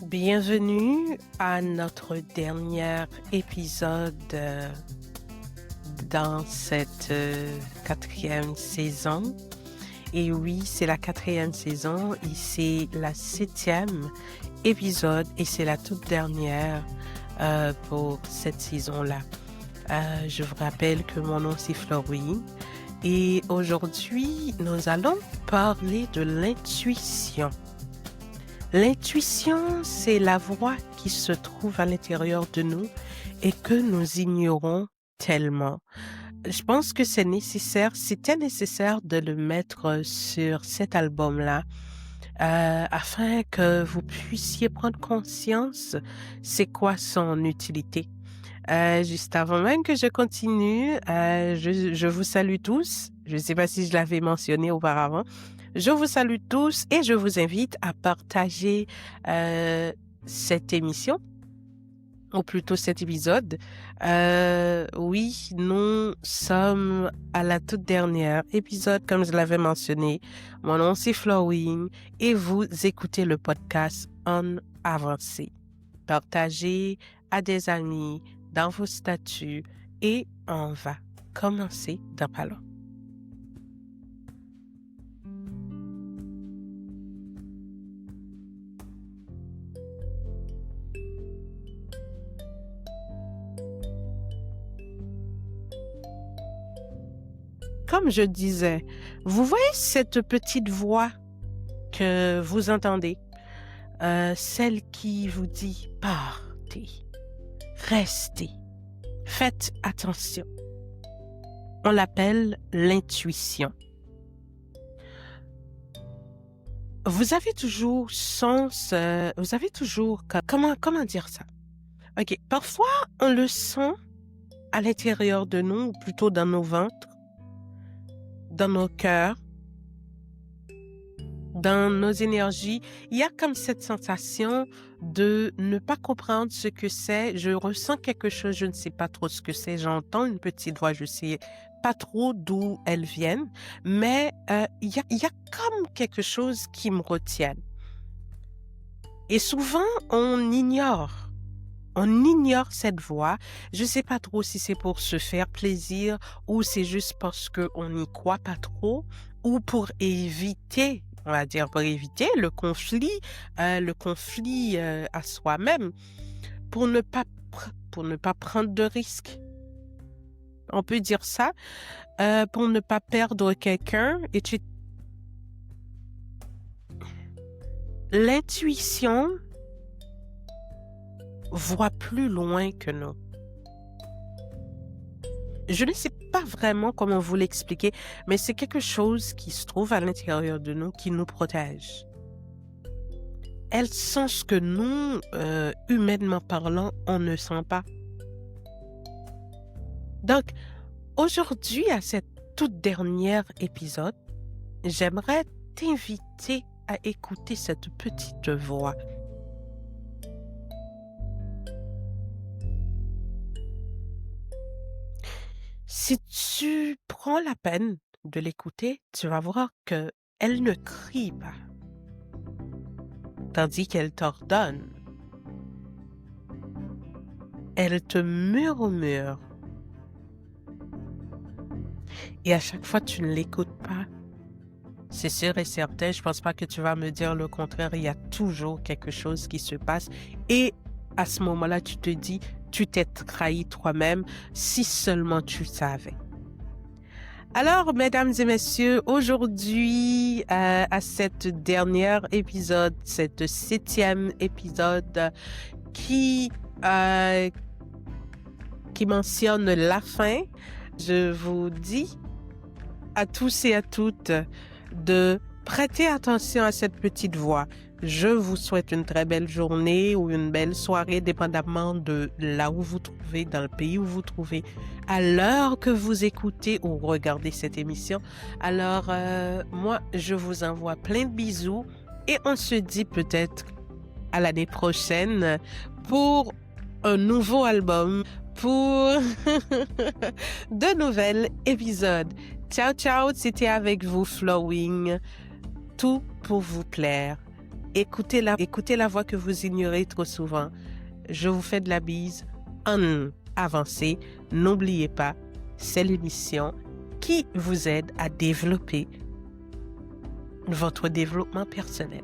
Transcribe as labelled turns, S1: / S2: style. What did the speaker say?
S1: Bienvenue à notre dernier épisode dans cette quatrième saison. Et oui, c'est la quatrième saison et c'est la 7e épisode et c'est la toute dernière pour cette saison-là. Je vous rappelle que mon nom c'est Florine et aujourd'hui, nous allons parler de l'intuition. L'intuition, c'est la voix qui se trouve à l'intérieur de nous et que nous ignorons tellement. Je pense que c'était nécessaire de le mettre sur cet album-là afin que vous puissiez prendre conscience c'est quoi son utilité. Juste avant même que je continue, je vous salue tous. Je ne sais pas si je l'avais mentionné auparavant. Je vous salue tous et je vous invite à partager cette émission, ou plutôt cet épisode. Oui, nous sommes à la toute dernière épisode, comme je l'avais mentionné. Mon nom c'est Florine et vous écoutez le podcast En Avancée. Partagez à des amis, dans vos statuts et on va commencer dans pas long. Comme je disais, vous voyez cette petite voix que vous entendez, celle qui vous dit « partez, restez, faites attention ». On l'appelle l'intuition. Vous avez toujours comment dire ça? Ok, parfois on le sent à l'intérieur de nous, ou plutôt dans nos ventres, dans nos cœurs, dans nos énergies. Il y a comme cette sensation de ne pas comprendre ce que c'est. Je ressens quelque chose, je ne sais pas trop ce que c'est. J'entends une petite voix, je sais pas trop d'où elle vient, mais il y a comme quelque chose qui me retient. Et souvent, on ignore cette voix. Je sais pas trop si c'est pour se faire plaisir ou c'est juste parce qu'on n'y croit pas trop ou pour éviter, le conflit à soi-même, pour ne pas prendre de risques. On peut dire ça, pour ne pas perdre quelqu'un. L'intuition voit plus loin que nous. Je ne sais pas vraiment comment vous l'expliquer, mais c'est quelque chose qui se trouve à l'intérieur de nous, qui nous protège. Elle sent ce que nous, humainement parlant, on ne sent pas. Donc, aujourd'hui, à cette toute dernière épisode, j'aimerais t'inviter à écouter cette petite voix. Si tu prends la peine de l'écouter, tu vas voir que elle ne crie pas, tandis qu'elle t'ordonne. Elle te murmure. Et à chaque fois, tu ne l'écoutes pas. C'est sûr et certain, je pense pas que tu vas me dire le contraire. Il y a toujours quelque chose qui se passe. Et à ce moment-là, tu te dis, tu t'es trahi toi-même, si seulement tu savais. Alors, mesdames et messieurs, aujourd'hui, à cette dernière épisode, cette 7e épisode qui mentionne la fin, je vous dis à tous et à toutes de prêter attention à cette petite voix. Je vous souhaite une très belle journée ou une belle soirée, dépendamment de là où vous trouvez, dans le pays où vous trouvez, à l'heure que vous écoutez ou regardez cette émission. Alors, moi, je vous envoie plein de bisous et on se dit peut-être à l'année prochaine pour un nouveau album, pour de nouveaux épisodes. Ciao, ciao, c'était avec vous, Flowing. Tout pour vous plaire. écoutez la voix que vous ignorez trop souvent. Je vous fais de la bise. Avancez. N'oubliez pas, c'est l'émission qui vous aide à développer votre développement personnel.